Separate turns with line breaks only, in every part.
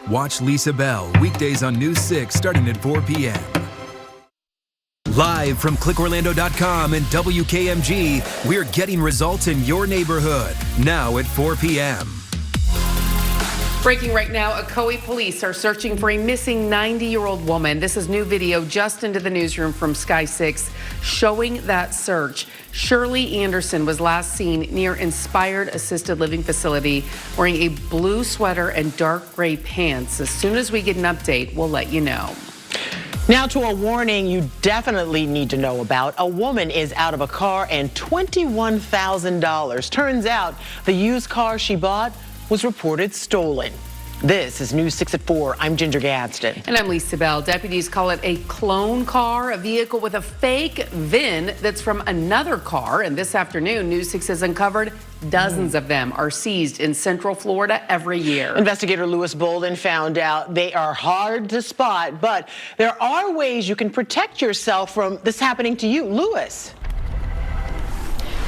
Watch Lisa Bell weekdays on News 6 starting at 4 p.m. Live from clickorlando.com and WKMG, we're getting results in your neighborhood now at 4 p.m.
Breaking right now, Ocoee police are searching for a missing 90-year-old woman. This is new video just into the newsroom from Sky 6 showing that search. Shirley Anderson was last seen near Inspired Assisted Living Facility wearing a blue sweater and dark gray pants. As soon as we get an update, we'll let you know.
Now to a warning you definitely need to know about. A woman is out of a car and $21,000. Turns out the used car she bought was reported stolen. This is News 6 at 4. I'm Ginger Gadsden.
And I'm Lisa Bell. Deputies call it a clone car, a vehicle with a fake VIN that's from another car. And this afternoon, News 6 has uncovered dozens of them are seized in Central Florida every year.
Investigator Lewis Bolden found out they are hard to spot, but there are ways you can protect yourself from this happening to you. Lewis.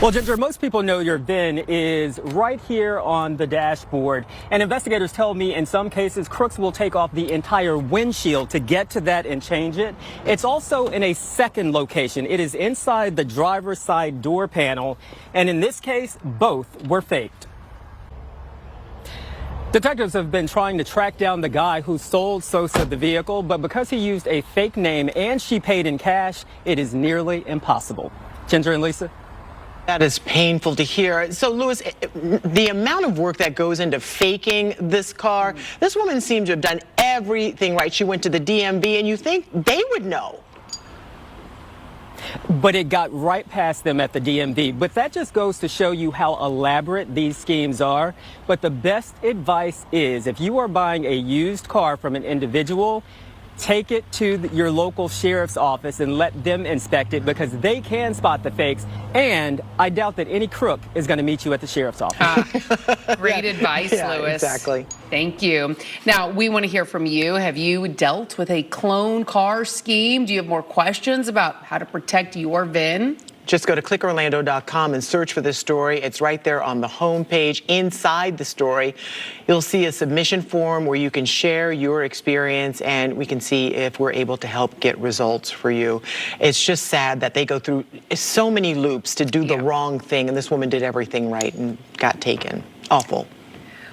Well, Ginger, most people know your VIN is right here on the dashboard. And investigators tell me in some cases, crooks will take off the entire windshield to get to that and change it. It's also in a second location. It is inside the driver's side door panel. And in this case, both were faked. Detectives have been trying to track down the guy who sold Sosa the vehicle, but because he used a fake name and she paid in cash, it is nearly impossible. Ginger and Lisa?
That is painful to hear. So, Lewis, the amount of work that goes into faking this car, this woman seemed to have done everything right. She went to the DMV, and you think they would know.
But it got right past them at the DMV. But that just goes to show you how elaborate these schemes are. But the best advice is if you are buying a used car from an individual, take it to your local sheriff's office and let them inspect it because they can spot the fakes. And I doubt that any crook is going to meet you at the sheriff's office.
Great advice, Lewis.
Exactly.
Thank you. Now, we want to hear from you. Have you dealt with a clone car scheme? Do you have more questions about how to protect your VIN?
Just go to clickorlando.com and search for this story. It's right there on the home page. Inside the story, you'll see a submission form where you can share your experience and we can see if we're able to help get results for you. It's just sad that they go through so many loops to do the wrong thing, and this woman did everything right and got taken. Awful.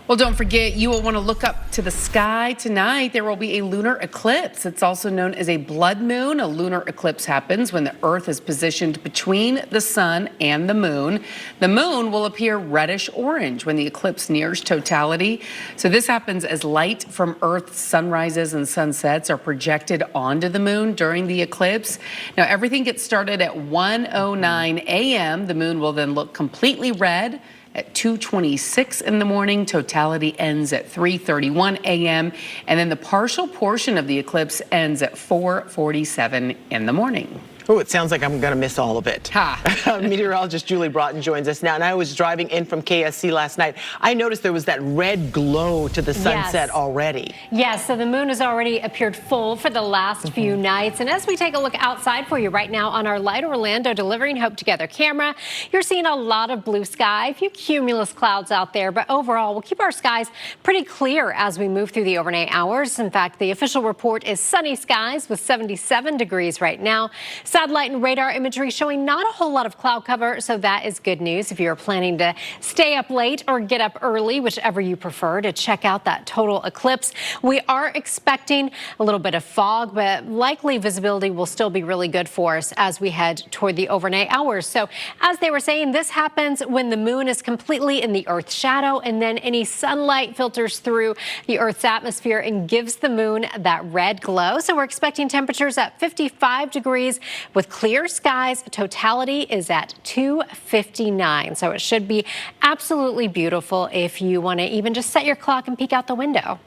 Well, don't forget, you will want to look up to the sky tonight. There will be a lunar eclipse. It's also known as a blood moon. A lunar eclipse happens when the Earth is positioned between the sun and the moon. The moon will appear reddish orange when the eclipse nears totality. So this happens as light from Earth's sunrises and sunsets are projected onto the moon during the eclipse. Now, everything gets started at 1:09 a.m. The moon will then look completely red at 2:26 in the morning. Totality ends at 3:31 a.m. And then the partial portion of the eclipse ends at 4:47 in the morning.
Oh, it sounds like I'm going to miss all of it.
Ha.
Meteorologist Julie Broughton joins us now. And I was driving in from KSC last night. I noticed there was that red glow to the sunset already.
Yes, so the moon has already appeared full for the last few nights. And as we take a look outside for you right now on our Light Orlando Delivering Hope Together camera, you're seeing a lot of blue sky, a few cumulus clouds out there. But overall, we'll keep our skies pretty clear as we move through the overnight hours. In fact, the official report is sunny skies with 77 degrees right now. Satellite and radar imagery showing not a whole lot of cloud cover, so that is good news if you're planning to stay up late or get up early, whichever you prefer, to check out that total eclipse. We are expecting a little bit of fog, but likely visibility will still be really good for us as we head toward the overnight hours. So as they were saying, this happens when the moon is completely in the Earth's shadow, and then any sunlight filters through the Earth's atmosphere and gives the moon that red glow. So we're expecting temperatures at 55 degrees. With clear skies, totality is at 2:59. So it should be absolutely beautiful if you want to even just set your clock and peek out the window.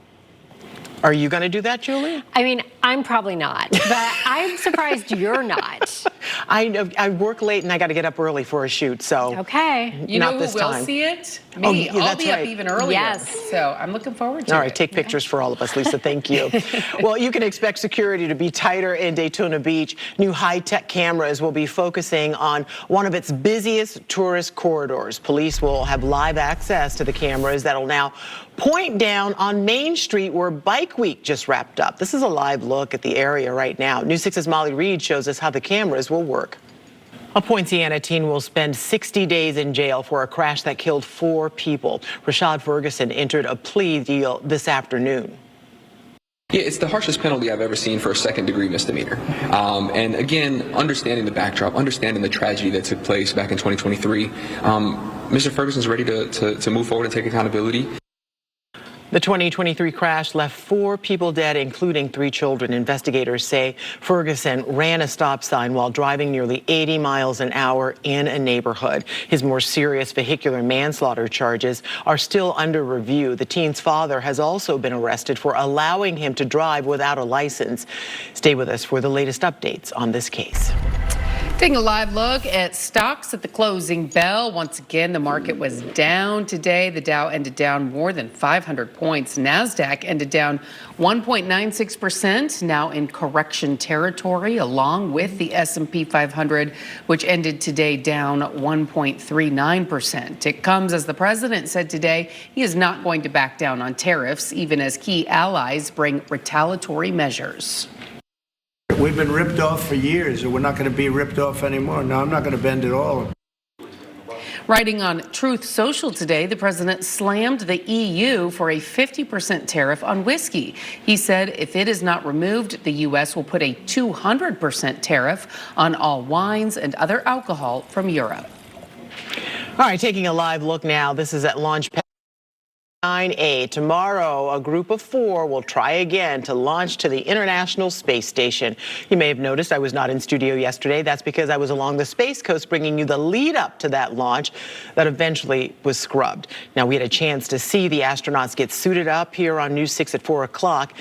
Are you going to do that, Julie?
I mean, I'm probably not, but I'm surprised you're not.
I work late and I got to get up early for a shoot, so
Okay.
You know
not
who
this
will
time.
see it? Me.
Oh, yeah,
I'll
that's
be up
right.
even earlier.
Yes.
So I'm looking forward to it.
All right, take pictures for all of us, Lisa. Thank you. Well, you can expect security to be tighter in Daytona Beach. New high-tech cameras will be focusing on one of its busiest tourist corridors. Police will have live access to the cameras that'll now point down on Main Street where Bike Week just wrapped up. This is a live look at the area right now. News 6's Molly Reed shows us how the cameras will work. A Poinciana teen will spend 60 days in jail for a crash that killed 4 people. Rashad Ferguson entered a plea deal this afternoon.
Yeah, it's the harshest penalty I've ever seen for a second-degree misdemeanor. And again, understanding the backdrop, understanding the tragedy that took place back in 2023, Mr. Ferguson's ready to move forward and take accountability.
The 2023 crash left 4 people dead, including 3 children. Investigators say Ferguson ran a stop sign while driving nearly 80 miles an hour in a neighborhood. His more serious vehicular manslaughter charges are still under review. The teen's father has also been arrested for allowing him to drive without a license. Stay with us for the latest updates on this case.
Taking a live look at stocks at the closing bell. Once again, the market was down today. The Dow ended down more than 500 points. NASDAQ ended down 1.96%, now in correction territory, along with the S&P 500, which ended today down 1.39%. It comes as the president said today he is not going to back down on tariffs, even as key allies bring retaliatory measures.
We've been ripped off for years, and we're not going to be ripped off anymore. No, I'm not going to bend at all.
Writing on Truth Social today, the president slammed the EU for a 50% tariff on whiskey. He said if it is not removed, the U.S. will put a 200% tariff on all wines and other alcohol from Europe.
All right, taking a live look now. This is at launch pad 9A. Tomorrow, a group of 4 will try again to launch to the International Space Station. You may have noticed I was not in studio yesterday. That's because I was along the Space Coast bringing you the lead up to that launch that eventually was scrubbed. Now, we had a chance to see the astronauts get suited up here on News 6 at 4 o'clock.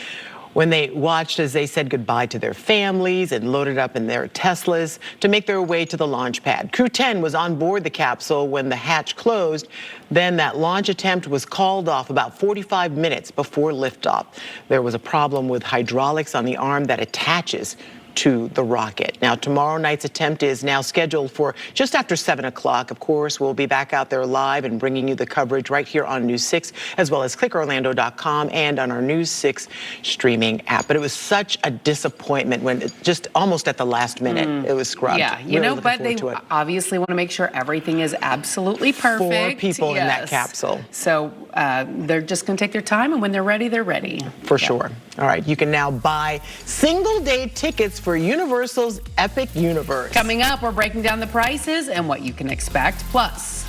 When they watched as they said goodbye to their families and loaded up in their Teslas to make their way to the launch pad. Crew 10 was on board the capsule when the hatch closed. Then that launch attempt was called off about 45 minutes before liftoff. There was a problem with hydraulics on the arm that attaches to the rocket. Now, tomorrow night's attempt is now scheduled for just after 7 o'clock. Of course, we'll be back out there live and bringing you the coverage right here on News 6, as well as clickorlando.com and on our News 6 streaming app. But it was such a disappointment when it just almost at the last minute it was scrubbed.
Yeah, you
Really
know, but they
looking forward to it.
obviously want to make sure everything is absolutely perfect.
4 people in that
Yes.
capsule.
So they're just going to take their time, and when they're ready, they're ready.
For sure. All right, you can now buy single-day tickets for Universal's Epic Universe.
Coming up, we're breaking down the prices and what you can expect. Plus,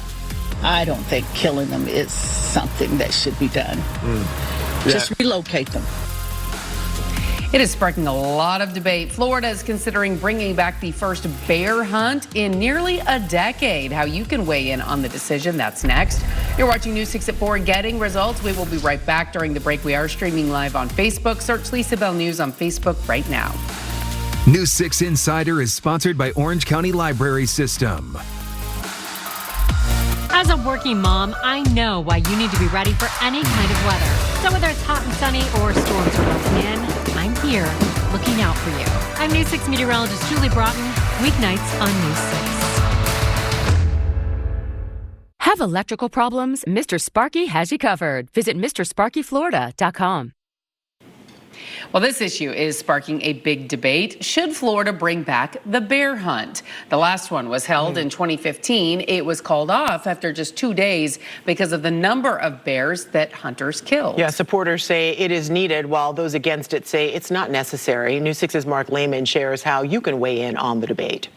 I don't think killing them is something that should be done. Just relocate them.
it is sparking a lot of debate. Florida is considering bringing back the first bear hunt in nearly a decade. How you can weigh in on the decision, that's next. You're watching News 6 at 4, Getting Results. We will be right back. During the break, we are streaming live on Facebook. Search Lisa Bell News on Facebook right now.
News 6 Insider is sponsored by Orange County Library System.
As a working mom, I know why you need to be ready for any kind of weather. So whether it's hot and sunny or storms are rolling in, I'm here looking out for you. I'm News 6 meteorologist Julie Broughton, weeknights on News 6.
Have electrical problems? Mr. Sparky has you covered. Visit MrSparkyFlorida.com.
Well, this issue is sparking a big debate. Should Florida bring back the bear hunt? The last one was held in 2015. It was called off after just 2 days because of the number of bears that hunters killed.
Yeah, supporters say it is needed, while those against it say it's not necessary. News 6's Mark Lehman shares how you can weigh in on the debate.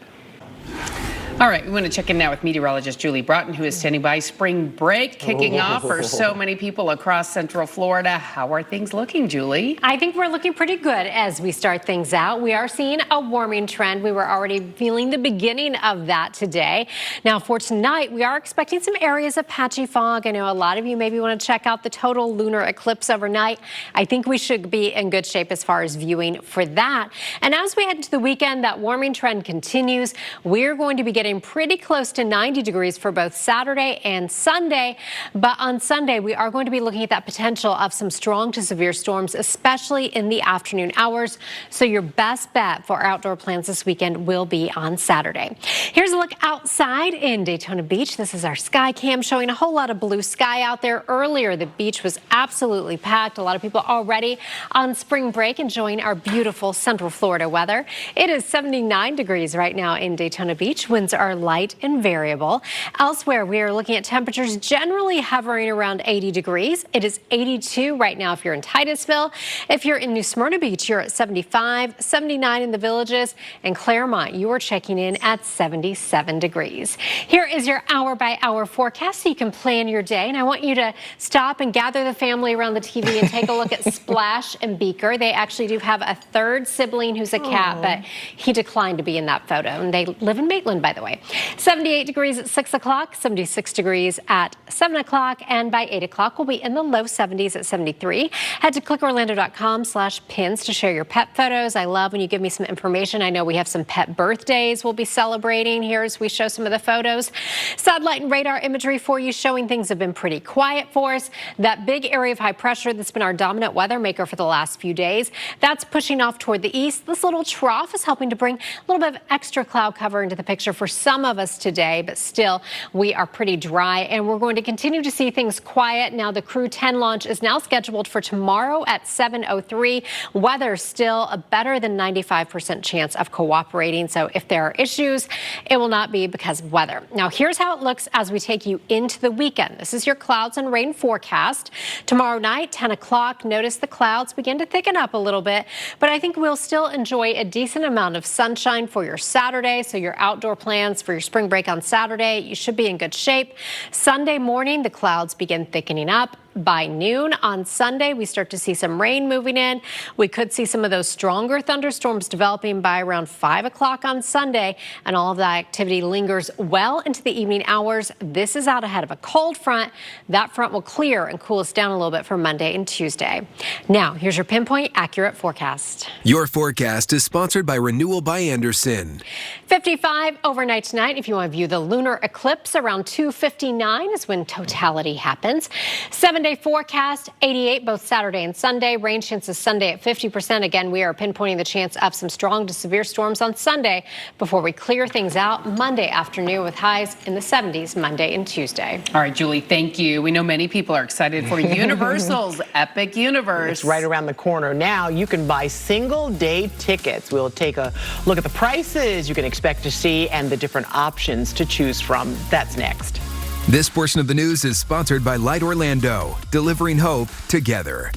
All All right, we want to check in now with meteorologist Julie Broughton, who is standing by. Spring break kicking off for so many people across Central Florida. How are things looking, Julie?
I think we're looking pretty good as we start things out. We are seeing a warming trend. We were already feeling the beginning of that today. Now, for tonight, we are expecting some areas of patchy fog. I know a lot of you maybe want to check out the total lunar eclipse overnight. I think we should be in good shape as far as viewing for that. And as we head into the weekend, that warming trend continues. We're going to be getting pretty close to 90 degrees for both Saturday and Sunday. But on Sunday, we are going to be looking at that potential of some strong to severe storms, especially in the afternoon hours. So your best bet for outdoor plans this weekend will be on Saturday. Here's a look outside in Daytona Beach. This is our sky cam showing a whole lot of blue sky out there. Earlier, the beach was absolutely packed. A lot of people already on spring break enjoying our beautiful Central Florida weather. It is 79 degrees right now in Daytona Beach. Winds are light and variable. Elsewhere, we are looking at temperatures generally hovering around 80 degrees. It is 82 right now if you're in Titusville. If you're in New Smyrna Beach, you're at 75, 79 in the Villages, and Claremont, you are checking in at 77 degrees. Here is your hour-by-hour forecast so you can plan your day, and I want you to stop and gather the family around the TV and take a look at Splash and Beaker. They actually do have a third sibling who's a cat, but he declined to be in that photo, and they live in Maitland, by the way. 78 degrees at 6 o'clock, 76 degrees at 7 o'clock, and by 8 o'clock we'll be in the low 70s at 73. Head to clickorlando.com/pins to share your pet photos. I love when you give me some information. I know we have some pet birthdays we'll be celebrating here as we show some of the photos. Satellite and radar imagery for you showing things have been pretty quiet for us. That big area of high pressure that's been our dominant weather maker for the last few days, that's pushing off toward the east. This little trough is helping to bring a little bit of extra cloud cover into the picture for some of us today, but still we are pretty dry and we're going to continue to see things quiet. Now the Crew 10 launch is now scheduled for tomorrow at 7:03. Weather still a better than 95% chance of cooperating. So if there are issues, it will not be because of weather. Now here's how it looks as we take you into the weekend. This is your clouds and rain forecast. Tomorrow night, 10 o'clock, notice the clouds begin to thicken up a little bit, but I think we'll still enjoy a decent amount of sunshine for your Saturday. So your outdoor plans for your spring break on Saturday, you should be in good shape. Sunday morning, the clouds begin thickening up. By noon on Sunday, we start to see some rain moving in. We could see some of those stronger thunderstorms developing by around 5 o'clock on Sunday, and all of that activity lingers well into the evening hours. This is out ahead of a cold front. That front will clear and cool us down a little bit for Monday and Tuesday. Now, here's your pinpoint accurate forecast.
Your forecast is sponsored by Renewal by Andersen.
55 overnight tonight. If you want to view the lunar eclipse, around 2:59 is when totality happens. 7-day forecast, 88 both Saturday and Sunday. Rain chances Sunday at 50%. Again, we are pinpointing the chance of some strong to severe storms on Sunday before we clear things out Monday afternoon with highs in the 70s Monday and Tuesday.
All right, Julie, thank you. We know many people are excited for Universal's Epic Universe.
It's right around the corner. Now you can buy single-day tickets. We'll take a look at the prices you can expect to see and the different options to choose from. That's next.
This portion of the news is sponsored by Light Orlando, delivering hope together.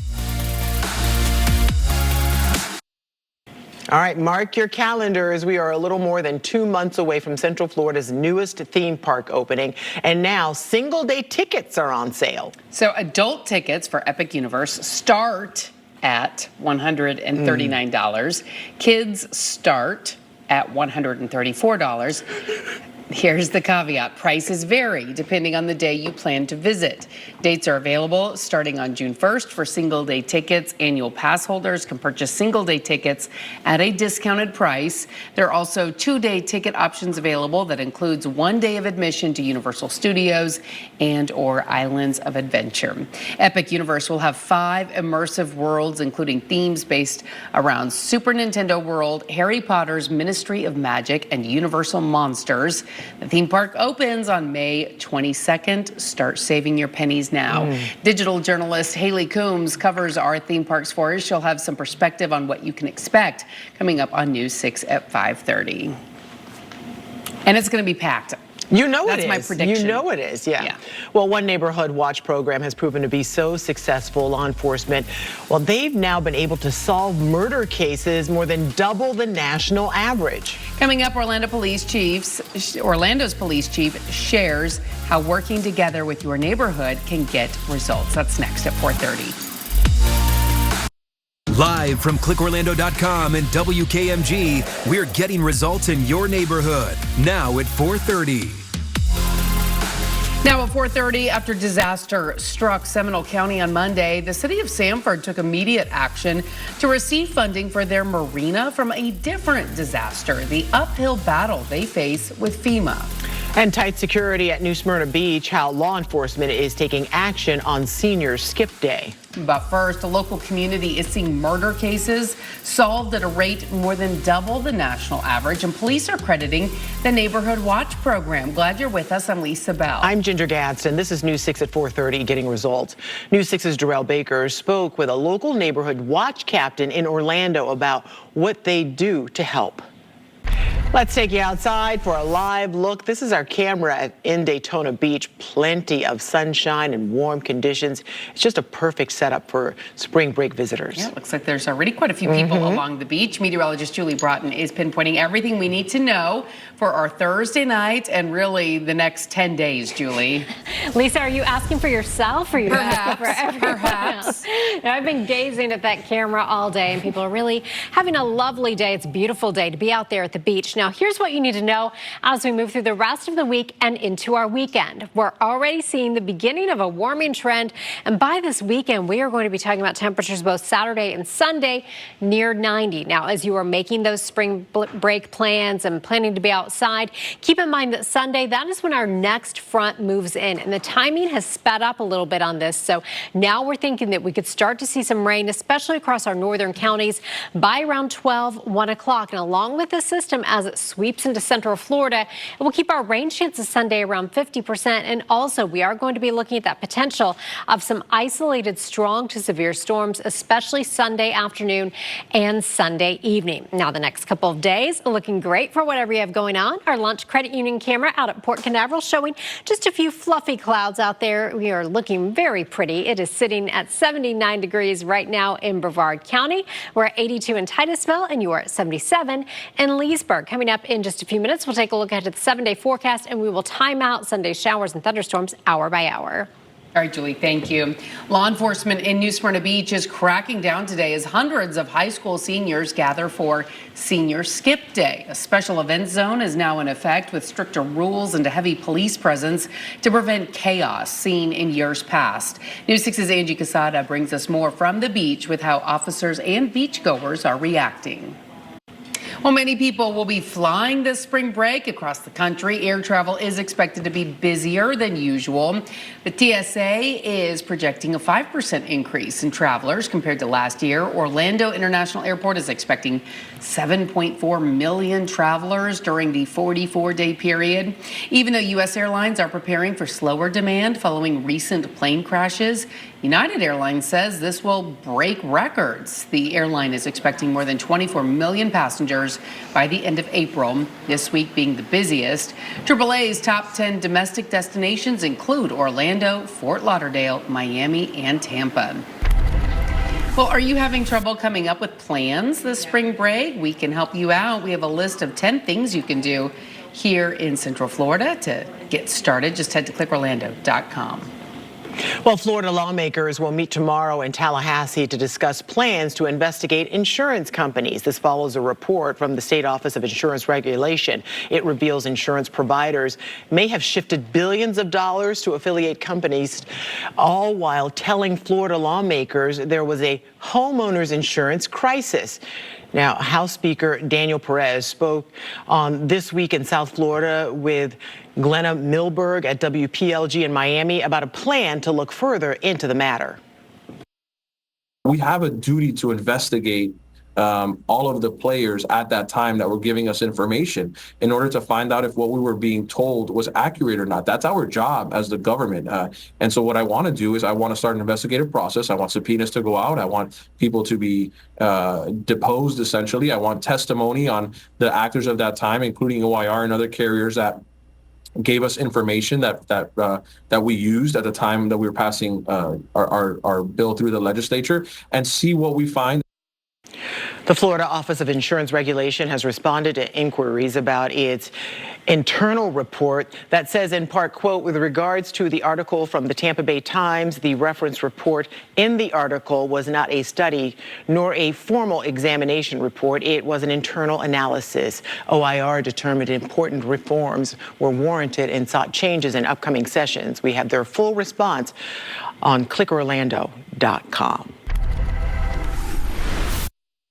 All right, mark your calendars. We are a little more than 2 months away from Central Florida's newest theme park opening, and now single-day tickets are on sale.
So adult tickets for Epic Universe start at $139. Kids start at $134. Here's the caveat. Prices vary depending on the day you plan to visit. Dates are available starting on June 1st for single-day tickets. Annual pass holders can purchase single-day tickets at a discounted price. There are also 2-day ticket options available that includes 1 day of admission to Universal Studios and or Islands of Adventure. Epic Universe will have 5 immersive worlds, including themes based around Super Nintendo World, Harry Potter's Ministry of Magic, and Universal Monsters. The theme park opens on May 22nd. Start saving your pennies now. Digital journalist Haley Coombs covers our theme parks for us. She'll have some perspective on what you can expect coming up on News 6 at 5:30. And it's going to be packed.
You know
That's
it is.
my prediction.
You know it is, yeah. Well, one neighborhood watch program has proven to be so successful. Law enforcement, well, they've now been able to solve murder cases more than double the national average.
Coming up, Orlando's police chief shares how working together with your neighborhood can get results. That's next at 4:30.
Live from clickorlando.com and WKMG, we're getting results in your neighborhood. Now at 4:30.
Now at 4:30, after disaster struck Seminole County on Monday, the city of Sanford took immediate action to receive funding for their marina from a different disaster, the uphill battle they face with FEMA.
And tight security at New Smyrna Beach, how law enforcement is taking action on Senior Skip Day.
But first, the local community is seeing murder cases solved at a rate more than double the national average, and police are crediting the Neighborhood Watch program. Glad you're with us. I'm Lisa Bell.
I'm Ginger Gadsden. This is News 6 at 4:30, getting results. News 6's Darrell Baker spoke with a local Neighborhood Watch captain in Orlando about what they do to help. Let's take you outside for a live look. This is our camera in Daytona Beach. Plenty of sunshine and warm conditions. It's just a perfect setup for spring break visitors.
Yeah, it looks like there's already quite a few people along the beach. Meteorologist Julie Broughton is pinpointing everything we need to know for our Thursday night and really the next 10 days, Julie.
Lisa, are you asking for yourself or are you asking for everyone else? Now, I've been gazing at that camera all day and people are really having a lovely day. It's a beautiful day to be out there at the beach. Now, here's what you need to know as we move through the rest of the week and into our weekend. We're already seeing the beginning of a warming trend, and by this weekend, we are going to be talking about temperatures both Saturday and Sunday near 90. Now, as you are making those spring break plans and planning to be outside, keep in mind that Sunday, that is when our next front moves in, and the timing has sped up a little bit on this. So now we're thinking that we could start to see some rain, especially across our northern counties by around 12, 1 o'clock. And along with this system, as it sweeps into central Florida, it will keep our rain chances Sunday around 50%. And also, we are going to be looking at that potential of some isolated strong to severe storms, especially Sunday afternoon and Sunday evening. Now, the next couple of days are looking great for whatever you have going on. Our Lunch Credit Union camera out at Port Canaveral showing just a few fluffy clouds out there. We are looking very pretty. It is sitting at 79 degrees right now in Brevard County. We're at 82 in Titusville, and you are at 77 in Leesburg. Coming up in just a few minutes, we'll take a look at the 7-day forecast, and we will time out Sunday showers and thunderstorms hour by hour.
All right, Julie, thank you. Law enforcement in New Smyrna Beach is cracking down today as hundreds of high school seniors gather for Senior Skip Day. A special event zone is now in effect with stricter rules and a heavy police presence to prevent chaos seen in years past. News 6's Angie Casada brings us more from the beach with how officers and beachgoers are reacting. Well, many people will be flying this spring break across the country. Air travel is expected to be busier than usual. The TSA is projecting a 5% increase in travelers compared to last year. Orlando International Airport is expecting 7.4 million travelers during the 44-day period. Even though U.S. airlines are preparing for slower demand following recent plane crashes, United Airlines says this will break records. The airline is expecting more than 24 million passengers by the end of April, this week being the busiest. AAA's top 10 domestic destinations include Orlando, Fort Lauderdale, Miami, and Tampa. Well, are you having trouble coming up with plans this spring break? We can help you out. We have a list of 10 things you can do here in Central Florida to get started. Just head to clickorlando.com.
Well, Florida lawmakers will meet tomorrow in Tallahassee to discuss plans to investigate insurance companies. This follows a report from the State Office of Insurance Regulation. It reveals insurance providers may have shifted billions of dollars to affiliate companies, all while telling Florida lawmakers there was a homeowners insurance crisis. Now, House Speaker Daniel Perez spoke on This Week in South Florida with Glenna Milberg at WPLG in Miami about a plan to look further into the matter.
We have a duty to investigate all of the players at that time that were giving us information in order to find out if what we were being told was accurate or not. That's our job as the government. And so what I want to do is I want to start an investigative process. I want subpoenas to go out. I want people to be deposed, essentially. I want testimony on the actors of that time, including OIR and other carriers that gave us information that we used at the time that we were passing our bill through the legislature, and see what we find.
The Florida Office of Insurance Regulation has responded to inquiries about its internal report that says, in part, quote, with regards to the article from the Tampa Bay Times, the reference report in the article was not a study nor a formal examination report. It was an internal analysis. OIR determined important reforms were warranted and sought changes in upcoming sessions. We have their full response on clickorlando.com.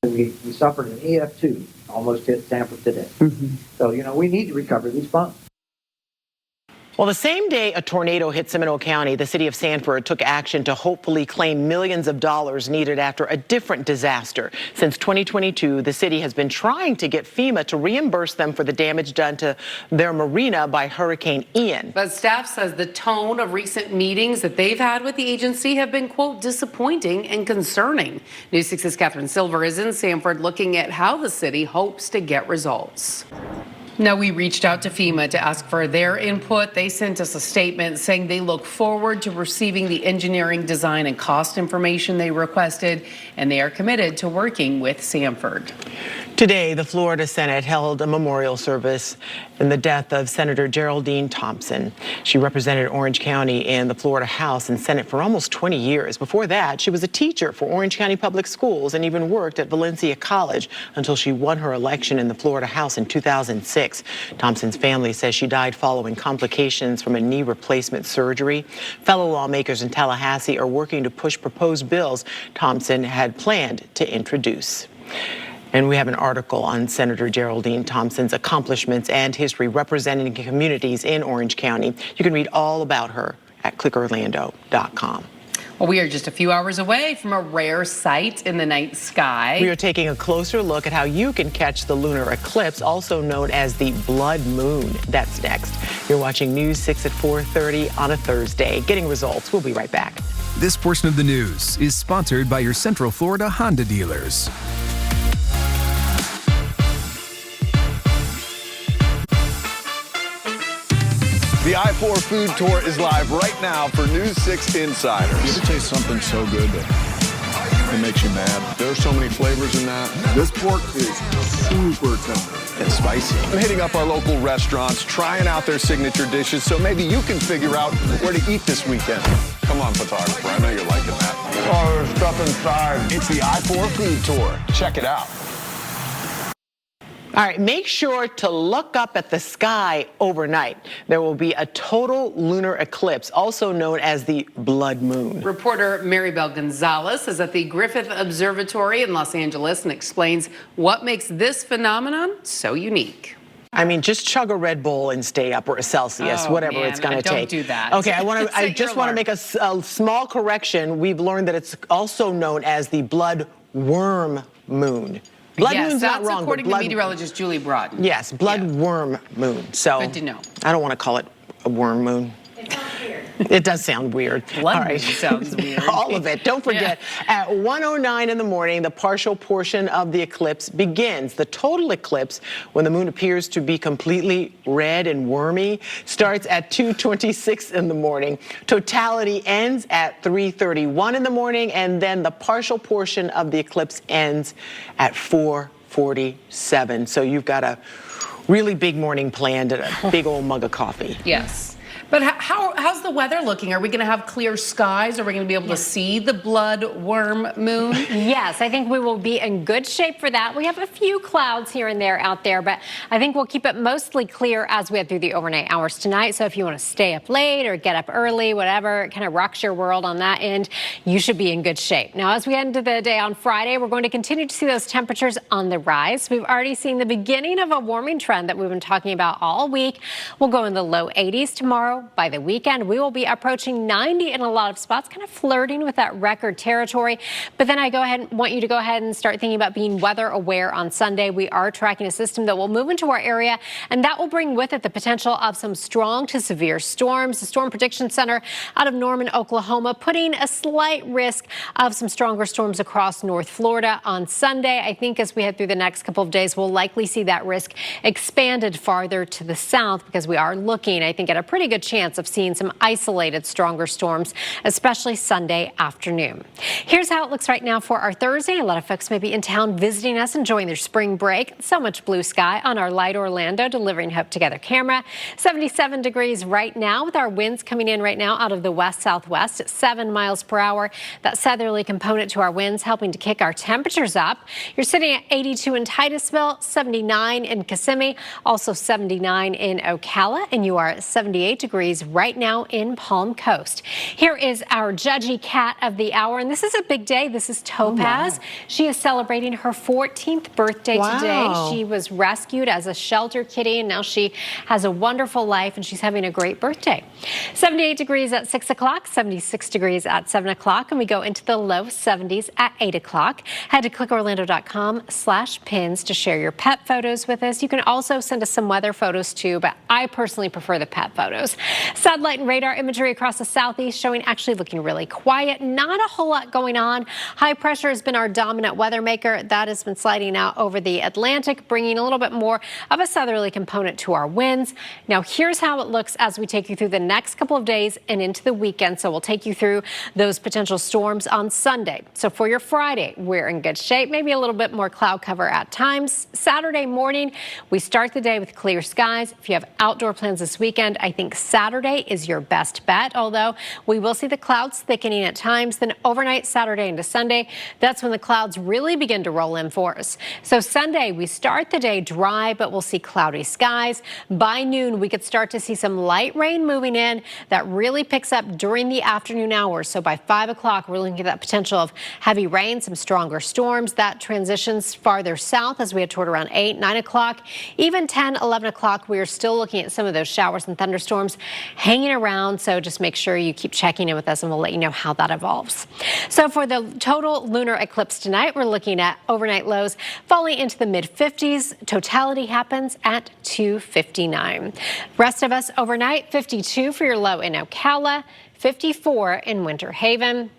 We suffered an EF2, almost hit Tampa today. So, we need to recover these funds.
Well, the same day a tornado hit Seminole County, the city of Sanford took action to hopefully claim millions of dollars needed after a different disaster. Since 2022, the city has been trying to get FEMA to reimburse them for the damage done to their marina by Hurricane Ian.
But staff says the tone of recent meetings that they've had with the agency have been, quote, disappointing and concerning. News 6's Catherine Silver is in Sanford looking at how the city hopes to get results. Now, we reached out to FEMA to ask for their input. They sent us a statement saying they look forward to receiving the engineering, design, and cost information they requested, and they are committed to working with Sanford.
Today, the Florida Senate held a memorial service in the death of Senator Geraldine Thompson. She represented Orange County in the Florida House and Senate for almost 20 years. Before that, she was a teacher for Orange County Public Schools and even worked at Valencia College until she won her election in the Florida House in 2006. Thompson's family says she died following complications from a knee replacement surgery. Fellow lawmakers in Tallahassee are working to push proposed bills Thompson had planned to introduce. And we have an article on Senator Geraldine Thompson's accomplishments and history representing communities in Orange County. You can read all about her at clickorlando.com.
Well, we are just a few hours away from a rare sight in the night sky.
We are taking a closer look at how you can catch the lunar eclipse, also known as the blood moon. That's next. You're watching News 6 at 4:30 on a Thursday. Getting results. We'll be right back.
This portion of the news is sponsored by your Central Florida Honda dealers.
The I-4 food tour is live right now for News 6 insiders.
You ever taste something so good that it makes you mad? There are so many flavors in that. This pork is super tender and spicy.
I'm hitting up our local restaurants, trying out their signature dishes, so maybe you can figure out where to eat this weekend.
Come on, photographer, I know you're liking that.
Oh, there's stuff inside.
It's the I-4 food tour. Check it out.
All right, make sure to look up at the sky overnight. There will be a total lunar eclipse, also known as the blood moon.
Reporter Maribel Gonzalez is at the Griffith Observatory in Los Angeles and explains what makes this phenomenon so unique.
I mean, just chug a Red Bull and stay up, or a Celsius, whatever it's going to take.
Don't do that.
Okay, I just want to make a small correction. We've learned that it's also known as the blood worm moon. Blood moon's not wrong,
according to meteorologist Julie Broughton.
Yes, blood worm moon. So
good to know.
I don't want to call it a worm moon.
It sounds weird.
It does sound weird.
Blood moon sounds weird.
All of it. Don't forget, at 1:09 in the morning, the partial portion of the eclipse begins. The total eclipse, when the moon appears to be completely red and wormy, starts at 2:26 in the morning. Totality ends at 3:31 in the morning, and then the partial portion of the eclipse ends at 4:47. So you've got a really big morning planned and a big old mug of coffee.
Yes. But how's the weather looking? Are we going to have clear skies? Are we going to be able to see the blood worm moon?
Yes, I think we will be in good shape for that. We have a few clouds here and there out there, but I think we'll keep it mostly clear as we head through the overnight hours tonight. So if you want to stay up late or get up early, whatever kind of rocks your world on that end, you should be in good shape. Now, as we head into the day on Friday, we're going to continue to see those temperatures on the rise. We've already seen the beginning of a warming trend that we've been talking about all week. We'll go in the low 80s tomorrow. tomorrow. By the weekend, we will be approaching 90 in a lot of spots, kind of flirting with that record territory. But then I want you to go ahead and start thinking about being weather aware on Sunday. We are tracking a system that will move into our area, and that will bring with it the potential of some strong to severe storms. The Storm Prediction Center out of Norman, Oklahoma, putting a slight risk of some stronger storms across North Florida on Sunday. I think as we head through the next couple of days, we'll likely see that risk expanded farther to the south, because we are looking, I think, at a pretty good chance of seeing some isolated stronger storms, especially Sunday afternoon. Here's how it looks right now for our Thursday. A lot of folks may be in town visiting us, enjoying their spring break. So much blue sky on our Light Orlando Delivering Hope Together camera. 77 degrees right now, with our winds coming in right now out of the west-southwest at 7 miles per hour. That southerly component to our winds helping to kick our temperatures up. You're sitting at 82 in Titusville, 79 in Kissimmee, also 79 in Ocala, and you are at 78 degrees right now in Palm Coast. Here is our judgy cat of the hour, and this is a big day. This is Topaz. She is celebrating her 14th birthday today. She was rescued as a shelter kitty, and now she has a wonderful life, and she's having a great birthday. 78 degrees at 6 o'clock, 76 degrees at 7 o'clock, and we go into the low 70s at 8 o'clock. Head to clickorlando.com/pins to share your pet photos with us. You can also send us some weather photos too, but I personally prefer the pet photos. Satellite and radar imagery across the southeast showing actually looking really quiet. Not a whole lot going on. High pressure has been our dominant weather maker. That has been sliding out over the Atlantic, bringing a little bit more of a southerly component to our winds. Now here's how it looks as we take you through the next couple of days and into the weekend. So we'll take you through those potential storms on Sunday. So for your Friday, we're in good shape. Maybe a little bit more cloud cover at times. Saturday morning, we start the day with clear skies. If you have outdoor plans this weekend, I think Saturday is your best bet, although we will see the clouds thickening at times. Then overnight, Saturday into Sunday, that's when the clouds really begin to roll in for us. So Sunday, we start the day dry, but we'll see cloudy skies. By noon, we could start to see some light rain moving in. That really picks up during the afternoon hours. So by 5 o'clock, we're looking at that potential of heavy rain, some stronger storms. That transitions farther south as we head toward around 8, 9 o'clock. Even 10, 11 o'clock, we are still looking at some of those showers and thunderstorms hanging around. So just make sure you keep checking in with us, and we'll let you know how that evolves. So for the total lunar eclipse tonight, we're looking at overnight lows falling into the mid-50s. Totality happens at 2:59. Rest of us overnight, 52 for your low in Ocala, 54 in Winter Haven.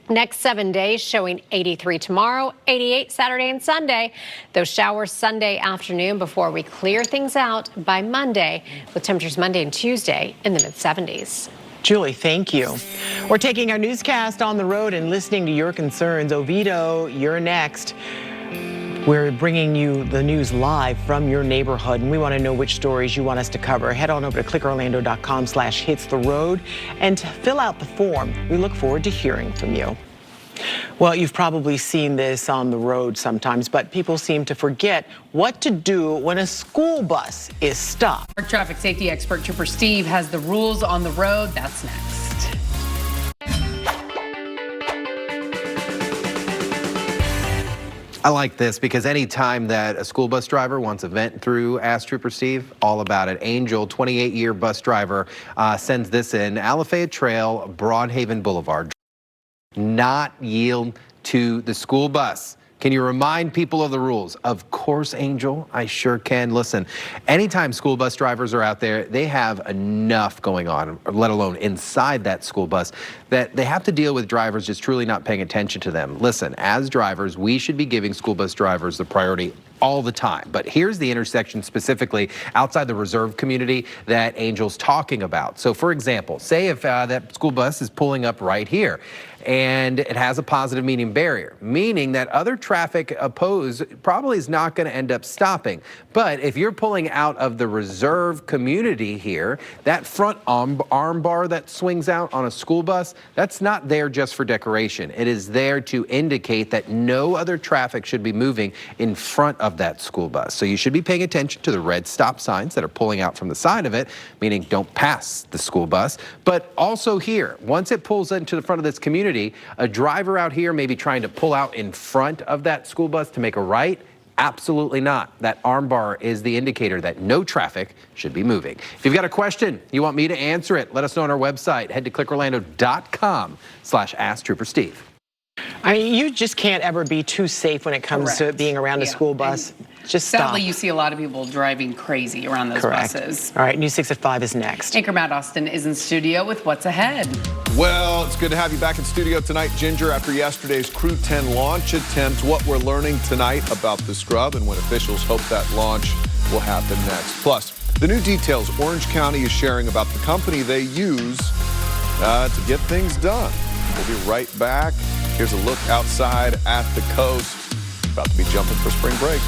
Next 7 days showing 83 tomorrow, 88 Saturday and Sunday. Those showers Sunday afternoon before we clear things out by Monday, with temperatures Monday and Tuesday in the mid-70s.
Julie, thank you. We're taking our newscast on the road and listening to your concerns. Oviedo, you're next. We're bringing you the news live from your neighborhood, and we want to know which stories you want us to cover. Head on over to clickorlando.com/hitstheroad and fill out the form. We look forward to hearing from you. Well, you've probably seen this on the road sometimes, but people seem to forget what to do when a school bus is stopped.
Our traffic safety expert, Trooper Steve, has the rules on the road. That's next.
I like this because anytime that a school bus driver wants a vent through Ask Trooper Steve, all about it. Angel, 28-year bus driver, sends this in. Alafaya Trail, Broadhaven Boulevard. Not yield to the school bus. Can you remind people of the rules? Of course, Angel, I sure can. Listen, anytime school bus drivers are out there, they have enough going on, let alone inside that school bus, that they have to deal with drivers just truly not paying attention to them. Listen, as drivers, we should be giving school bus drivers the priority all the time. But here's the intersection specifically outside the reserve community that Angel's talking about. So for example, say if that school bus is pulling up right here and it has a positive median barrier, meaning that other traffic opposed probably is not going to end up stopping. But if you're pulling out of the reserve community here, that front arm bar that swings out on a school bus, that's not there just for decoration. It is there to indicate that no other traffic should be moving in front of that school bus. So you should be paying attention to the red stop signs that are pulling out from the side of it, meaning don't pass the school bus. But also here, once it pulls into the front of this community, a driver out here may be trying to pull out in front of that school bus to make a right. Absolutely not. That arm bar is the indicator that no traffic should be moving. If you've got a question, you want me to answer it, let us know on our website. Head to clickorlando.com/AskTrooperSteve.
I mean, you just can't ever be too safe when it comes to being around a school bus. Just
Sadly,
stop.
you see a lot of people driving crazy around those buses.
All right, News 6 at 5 is next.
Anchor Matt Austin is in studio with what's ahead.
Well, it's good to have you back in studio tonight, Ginger, after yesterday's Crew 10 launch attempt. What we're learning tonight about the scrub and when officials hope that launch will happen next. Plus, the new details Orange County is sharing about the company they use to get things done. We'll be right back. Here's a look outside at the coast. About to be jumping for spring break.